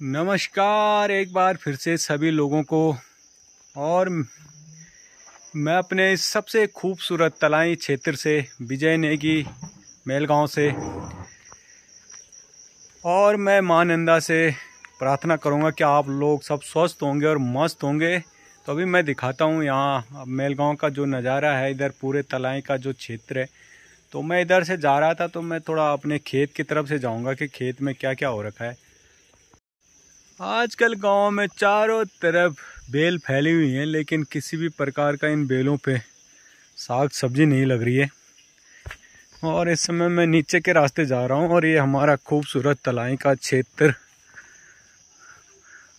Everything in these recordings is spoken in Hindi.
नमस्कार एक बार फिर से सभी लोगों को। और मैं अपने इस सबसे खूबसूरत तलाई क्षेत्र से विजय नेगी मेलगांव से, और मैं मां नंदा से प्रार्थना करूंगा कि आप लोग सब स्वस्थ होंगे और मस्त होंगे। तो अभी मैं दिखाता हूं यहाँ मेलगांव का जो नज़ारा है, इधर पूरे तलाई का जो क्षेत्र है। तो मैं इधर से जा रहा था, तो मैं थोड़ा अपने खेत की तरफ से जाऊंगा कि खेत में क्या क्या हो रखा है। आजकल गांव में चारों तरफ बेल फैली हुई हैं, लेकिन किसी भी प्रकार का इन बेलों पे साग सब्जी नहीं लग रही है। और इस समय मैं नीचे के रास्ते जा रहा हूं, और ये हमारा खूबसूरत तलाई का क्षेत्र।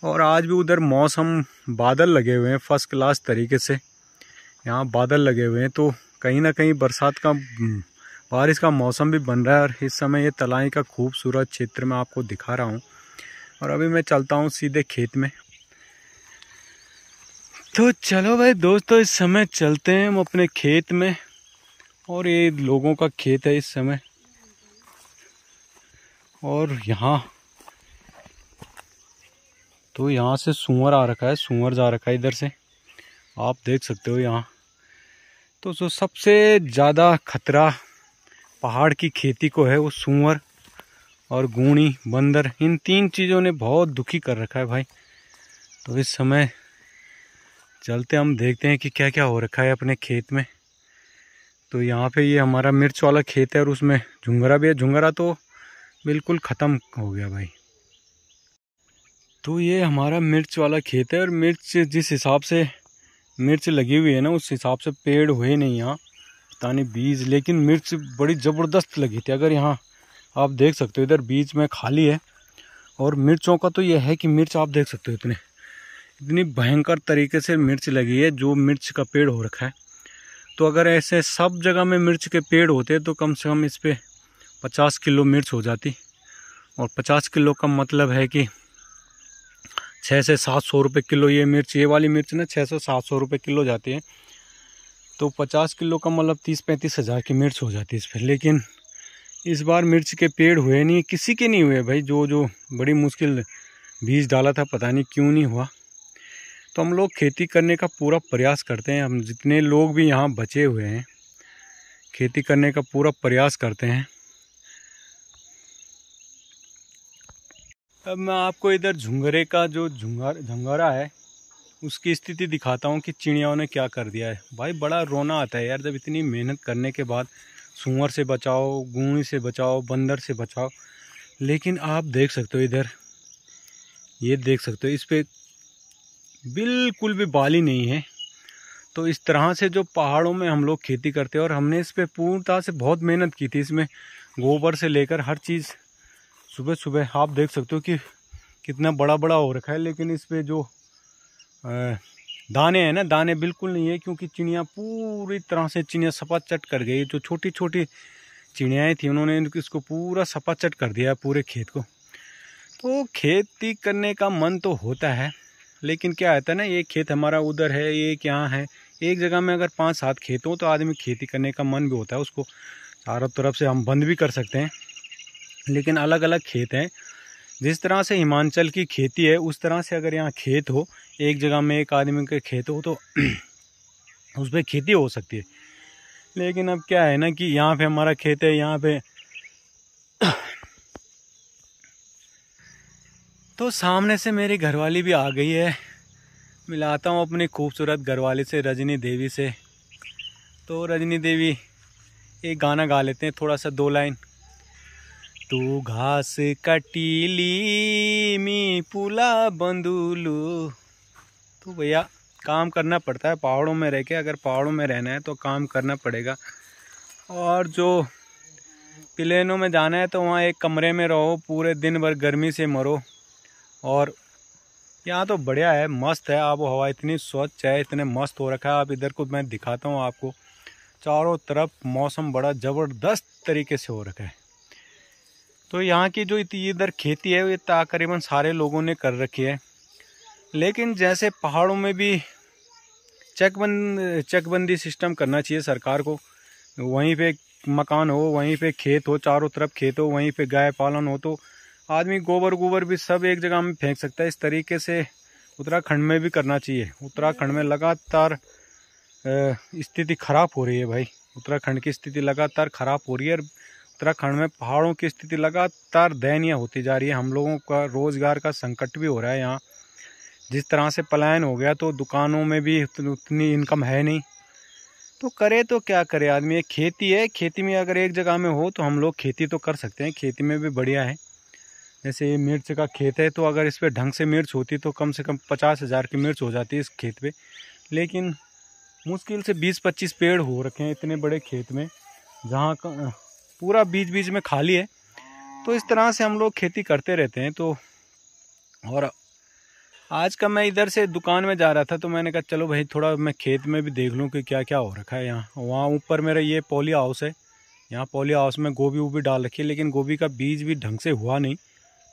और आज भी उधर मौसम बादल लगे हुए हैं फर्स्ट क्लास तरीके से। यहाँ बादल लगे हुए हैं, तो कहीं ना कहीं बरसात का बारिश का मौसम भी बन रहा है। और इस समय ये तलाई का खूबसूरत क्षेत्र मैं आपको दिखा रहा हूँ। और अभी मैं चलता हूँ सीधे खेत में। तो चलो भाई दोस्तों, इस समय चलते हैं हम अपने खेत में। और ये लोगों का खेत है इस समय। और यहाँ तो यहाँ से सूअर आ रखा है, सूअर जा रखा है इधर से, आप देख सकते हो यहाँ। तो जो सबसे ज़्यादा खतरा पहाड़ की खेती को है वो सूअर और गूणी बंदर, इन तीन चीज़ों ने बहुत दुखी कर रखा है भाई। तो इस समय चलते हम देखते हैं कि क्या क्या हो रखा है अपने खेत में। तो यहाँ पे ये हमारा मिर्च वाला खेत है, और उसमें झुंगरा भी है। झुंगरा तो बिल्कुल ख़त्म हो गया भाई। तो ये हमारा मिर्च वाला खेत है, और मिर्च जिस हिसाब से मिर्च लगी हुई है ना, उस हिसाब से पेड़ हुए नहीं यहाँ, पता नहीं बीज। लेकिन मिर्च बड़ी ज़बरदस्त लगी थी। अगर यहाँ आप देख सकते हो, इधर बीच में खाली है। और मिर्चों का तो यह है कि मिर्च आप देख सकते हो इतनी भयंकर तरीके से मिर्च लगी है, जो मिर्च का पेड़ हो रखा है। तो अगर ऐसे सब जगह में मिर्च के पेड़ होते तो कम से कम इस पर 50 किलो मिर्च हो जाती। और 50 किलो का मतलब है कि 600 से 700 रुपये किलो ये मिर्च, ये वाली मिर्च ना 600 से 700 रुपये किलो जाती है। तो 50 किलो का मतलब 30-35 हज़ार की मिर्च हो जाती है इस पर। लेकिन इस बार मिर्च के पेड़ हुए नहीं, किसी के नहीं हुए भाई। जो बड़ी मुश्किल बीज डाला था, पता नहीं क्यों नहीं हुआ। तो हम लोग खेती करने का पूरा प्रयास करते हैं। हम जितने लोग भी यहाँ बचे हुए हैं, खेती करने का पूरा प्रयास करते हैं। अब मैं आपको इधर झुंगरे का जो झंगोरा है उसकी स्थिति दिखाता हूँ कि चिड़ियाओं ने क्या कर दिया है। भाई बड़ा रोना आता है यार, जब इतनी मेहनत करने के बाद सूअर से बचाओ, गूंगी से बचाओ, बंदर से बचाओ, लेकिन आप देख सकते हो इधर, ये देख सकते हो इस पे बिल्कुल भी बाली नहीं है। तो इस तरह से जो पहाड़ों में हम लोग खेती करते हैं, और हमने इस पे पूर्णतः से बहुत मेहनत की थी। इसमें गोबर से लेकर हर चीज़, सुबह सुबह आप देख सकते हो कि कितना बड़ा बड़ा हो रखा है। लेकिन इस पे जो दाने हैं ना, दाने बिल्कुल नहीं है, क्योंकि चिड़िया पूरी तरह से चिड़िया सपाचट कर गई। जो छोटी छोटी चिड़ियाएँ थी, उन्होंने इसको पूरा सपाचट कर दिया है पूरे खेत को। तो खेती करने का मन तो होता है, लेकिन क्या होता है ना, ये खेत हमारा उधर है, ये क्या है, एक जगह में अगर 5-7 खेत हो तो आदमी खेती करने का मन भी होता है। उसको चारों तरफ से हम बंद भी कर सकते हैं। लेकिन अलग अलग खेत हैं। जिस तरह से हिमाचल की खेती है, उस तरह से अगर यहाँ खेत हो, एक जगह में एक आदमी के खेत हो, तो उस पर खेती हो सकती है। लेकिन अब क्या है ना कि यहाँ पे हमारा खेत है, यहाँ पे तो सामने से मेरी घरवाली भी आ गई है। मिलाता हूँ अपनी खूबसूरत घरवाली से, रजनी देवी से। तो रजनी देवी एक गाना गा लेते हैं, थोड़ा सा 2 लाइन। तू घास कटीली मी पुला बंदूलू। तो भैया काम करना पड़ता है पहाड़ों में रह के। अगर पहाड़ों में रहना है तो काम करना पड़ेगा। और जो प्लेनों में जाना है तो वहाँ एक कमरे में रहो, पूरे दिन भर गर्मी से मरो। और यहाँ तो बढ़िया है, मस्त है। आबो हवा इतनी स्वच्छ है, इतने मस्त हो रखा है। आप इधर को मैं दिखाता हूँ आपको, चारों तरफ मौसम बड़ा ज़बरदस्त तरीके से हो रखा है। तो यहाँ की जो इधर खेती है, ये तकरीबन सारे लोगों ने कर रखी है। लेकिन जैसे पहाड़ों में भी चकबंदी सिस्टम करना चाहिए सरकार को। वहीं पे मकान हो, वहीं पे खेत हो, चारों तरफ खेत हो, वहीं पे गाय पालन हो, तो आदमी गोबर भी सब एक जगह में फेंक सकता है। इस तरीके से उत्तराखंड में भी करना चाहिए। उत्तराखंड में लगातार स्थिति खराब हो रही है भाई। उत्तराखंड की स्थिति लगातार खराब हो रही है। उत्तराखंड में पहाड़ों की स्थिति लगातार दयनीय होती जा रही है। हम लोगों का रोज़गार का संकट भी हो रहा है यहाँ। जिस तरह से पलायन हो गया तो दुकानों में भी उतनी इनकम है नहीं, तो करे तो क्या करे आदमी। एक खेती है, खेती में अगर एक जगह में हो तो हम लोग खेती तो कर सकते हैं। खेती में भी बढ़िया है। जैसे ये मिर्च का खेत है, तो अगर इस पर ढंग से मिर्च होती तो कम से कम 50,000 की मिर्च हो जाती है इस खेत पे। लेकिन मुश्किल से 20-25 पेड़ हो रखे हैं इतने बड़े खेत में, जहाँ पूरा बीच बीच में खाली है। तो इस तरह से हम लोग खेती करते रहते हैं। तो और आज का मैं इधर से दुकान में जा रहा था, तो मैंने कहा चलो भाई थोड़ा मैं खेत में भी देख लूँ कि क्या क्या हो रखा है यहाँ। वहाँ ऊपर मेरा ये पॉली हाउस है। यहाँ पॉली हाउस में गोभी वोभी डाल रखी है, लेकिन गोभी का बीज भी ढंग से हुआ नहीं।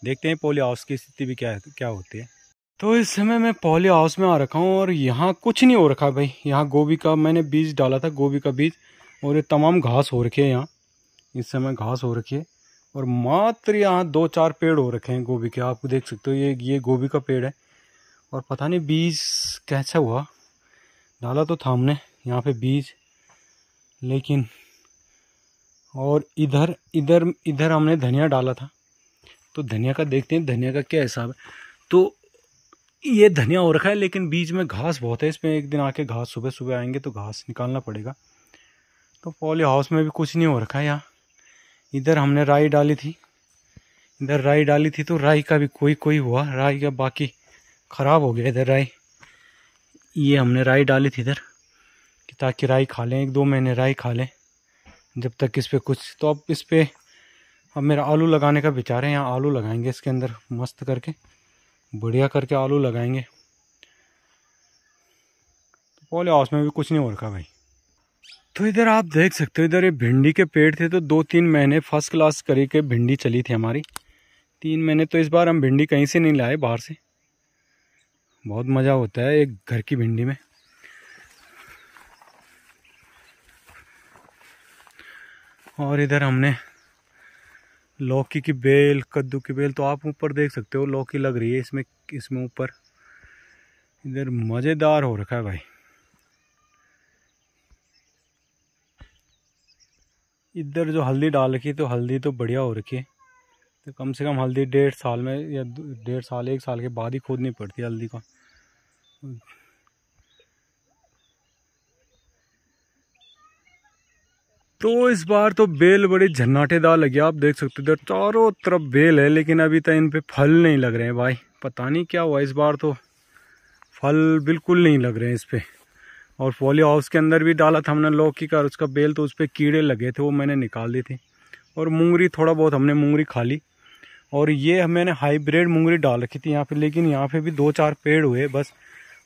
देखते हैं पॉली हाउस की स्थिति भी क्या होती है। तो इस समय मैं पॉली हाउस में आ रखा हूँ और यहाँ कुछ नहीं हो रखा भाई। यहाँ गोभी का मैंने बीज डाला था, गोभी का बीज, और ये तमाम घास हो रखी है। यहाँ इस समय घास हो रखी है और मात्र यहाँ 2-4 पेड़ हो रखे हैं गोभी के। आप देख सकते हो ये गोभी का पेड़ है। और पता नहीं बीज कैसा हुआ, डाला तो था हमने यहाँ पे बीज, लेकिन और इधर इधर इधर हमने धनिया डाला था। तो धनिया का देखते हैं धनिया का क्या हिसाब है। तो ये धनिया हो रखा है, लेकिन बीच में घास बहुत है इसमें। एक दिन आके घास सुबह सुबह आएंगे तो घास निकालना पड़ेगा। तो पॉली हाउस में भी कुछ नहीं हो रखा है यहाँ। इधर हमने राई डाली थी, इधर राई डाली थी, तो राई का भी कोई हुआ, राई का बाकी ख़राब हो गया इधर राई। ये हमने राई डाली थी इधर कि ताकि राई खा लें, 1-2 महीने राई खा लें जब तक इस पर कुछ। तो अब इस पर अब मेरा आलू लगाने का विचार है। यहाँ आलू लगाएंगे इसके अंदर, मस्त करके बढ़िया करके आलू लगाएंगे। तो पॉली हाउस में भी कुछ नहीं हो रखा भाई। तो इधर आप देख सकते हो, इधर ये भिंडी के पेड़ थे। तो 2-3 महीने फर्स्ट क्लास करके भिंडी चली थी हमारी, 3 महीने। तो इस बार हम भिंडी कहीं से नहीं लाए, बाहर से। बहुत मज़ा होता है एक घर की भिंडी में। और इधर हमने लौकी की बेल, कद्दू की बेल, तो आप ऊपर देख सकते हो लौकी लग रही है इसमें ऊपर। इधर मज़ेदार हो रखा है भाई। इधर जो हल्दी डाल रखी है, तो हल्दी तो बढ़िया हो रखी है। तो कम से कम हल्दी 1.5 साल में या 1.5 साल 1 साल के बाद ही खोदनी पड़ती है हल्दी का। तो इस बार तो बेल बड़ी झन्नाटेदार लगी। आप देख सकते हो इधर चारों तरफ बेल है, लेकिन अभी तक इन पे फल नहीं लग रहे हैं भाई। पता नहीं क्या हुआ इस बार, तो फल बिल्कुल नहीं लग रहे हैं इस पे। और पॉली हाउस के अंदर भी डाला था हमने लौकी का, उसका बेल, तो उस पर कीड़े लगे थे, वो मैंने निकाल दी थी। और मूंगरी थोड़ा बहुत हमने मूंगरी खा ली। और ये मैंने हाइब्रिड मूंगरी डाल रखी थी यहाँ पे, लेकिन यहाँ पे भी 2-4 पेड़ हुए बस।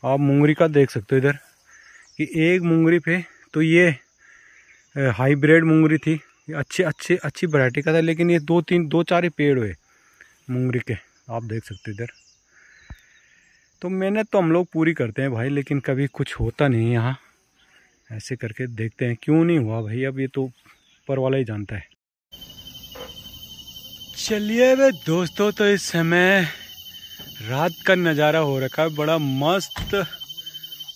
आप मूंगरी का देख सकते हो इधर कि एक मूंगरी पे, तो ये हाइब्रिड मूंगरी थी, अच्छी वैरायटी का था, लेकिन ये 2-4 ही पेड़ हुए मूंगरी के, आप देख सकते हो इधर। तो मेहनत तो हम लोग पूरी करते हैं भाई, लेकिन कभी कुछ होता नहीं यहाँ। ऐसे करके देखते हैं क्यों नहीं हुआ भाई, अब ये तो ऊपर वाला ही जानता है। चलिए वे दोस्तों, तो इस समय रात का नज़ारा हो रखा है बड़ा मस्त।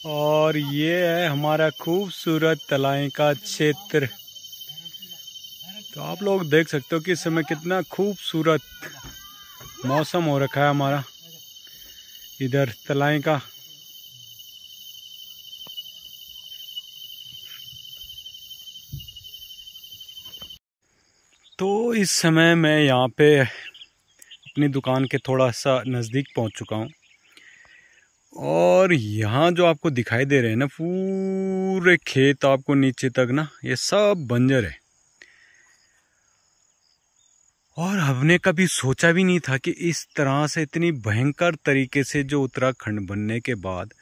और ये है हमारा खूबसूरत तलाई का क्षेत्र। तो आप लोग देख सकते हो कि इस समय कितना खूबसूरत मौसम हो रखा है हमारा इधर तलाई का। तो इस समय मैं यहाँ पे अपनी दुकान के थोड़ा सा नज़दीक पहुँच चुका हूँ। और यहाँ जो आपको दिखाई दे रहे हैं ना, पूरे खेत आपको नीचे तक ना, ये सब बंजर है। और हमने कभी सोचा भी नहीं था कि इस तरह से इतनी भयंकर तरीके से जो उत्तराखंड बनने के बाद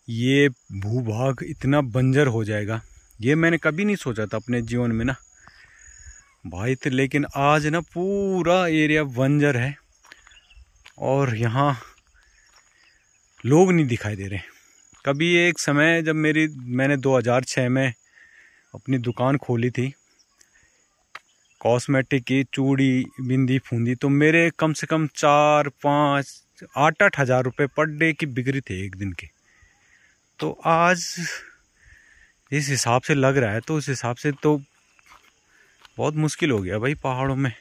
ये भूभाग इतना बंजर हो जाएगा, ये मैंने कभी नहीं सोचा था अपने जीवन में ना भाई। तो लेकिन आज ना पूरा एरिया बंजर है और यहाँ लोग नहीं दिखाई दे रहे। कभी एक समय जब मैंने 2006 में अपनी दुकान खोली थी, कॉस्मेटिक की चूड़ी बिंदी फूंदी, तो मेरे कम से कम 4-5-8 हज़ार रुपये पर डे की बिक्री थे एक दिन की। तो आज इस हिसाब से लग रहा है, तो उस हिसाब से तो बहुत मुश्किल हो गया भाई पहाड़ों में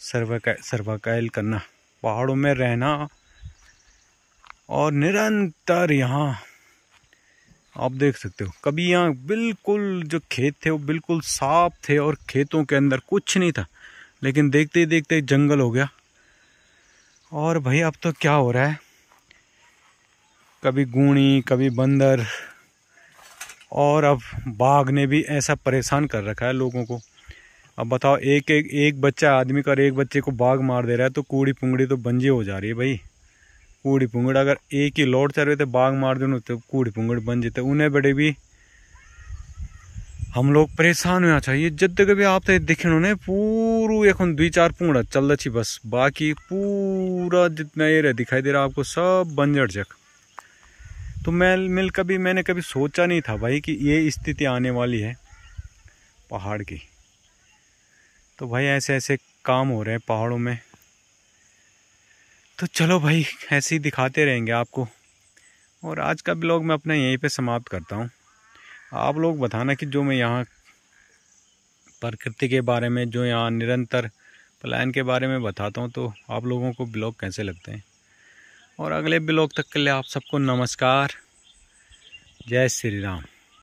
सर्वाइवल करना, पहाड़ों में रहना। और निरंतर यहाँ आप देख सकते हो, कभी यहाँ बिल्कुल जो खेत थे वो बिल्कुल साफ थे और खेतों के अंदर कुछ नहीं था, लेकिन देखते ही देखते जंगल हो गया। और भाई अब तो क्या हो रहा है, कभी गूणी कभी बंदर, और अब बाघ ने भी ऐसा परेशान कर रखा है लोगों को। अब बताओ, एक बच्चा आदमी का और एक बच्चे को बाघ मार दे रहा है, तो कूड़ी पुंगड़ी तो बंजी हो जा रही है भाई। कूड़ी पुंगड़ अगर एक ही लौट चल रहे थे, बाघ मार देने तो कूड़ी पुंगड़ बन जेते, उन्हें बड़े भी हम लोग परेशान होना चाहिए। जब तक भी आप देखे उन्होंने पूरू एक 2-4 पुंगड़ा चल रही बस, बाकी पूरा जितना एरिया दिखाई दे रहा आपको सब बंजर जग। तो मैंने कभी सोचा नहीं था भाई कि ये स्थिति आने वाली है पहाड़ की। तो भाई ऐसे ऐसे काम हो रहे हैं पहाड़ों में। तो चलो भाई, ऐसे ही दिखाते रहेंगे आपको। और आज का ब्लॉग मैं अपना यहीं पे समाप्त करता हूँ। आप लोग बताना कि जो मैं यहाँ प्रकृति के बारे में, जो यहाँ निरंतर पलायन के बारे में बताता हूँ, तो आप लोगों को ब्लॉग कैसे लगते हैं। और अगले ब्लॉग तक के लिए आप सबको नमस्कार, जय श्री राम।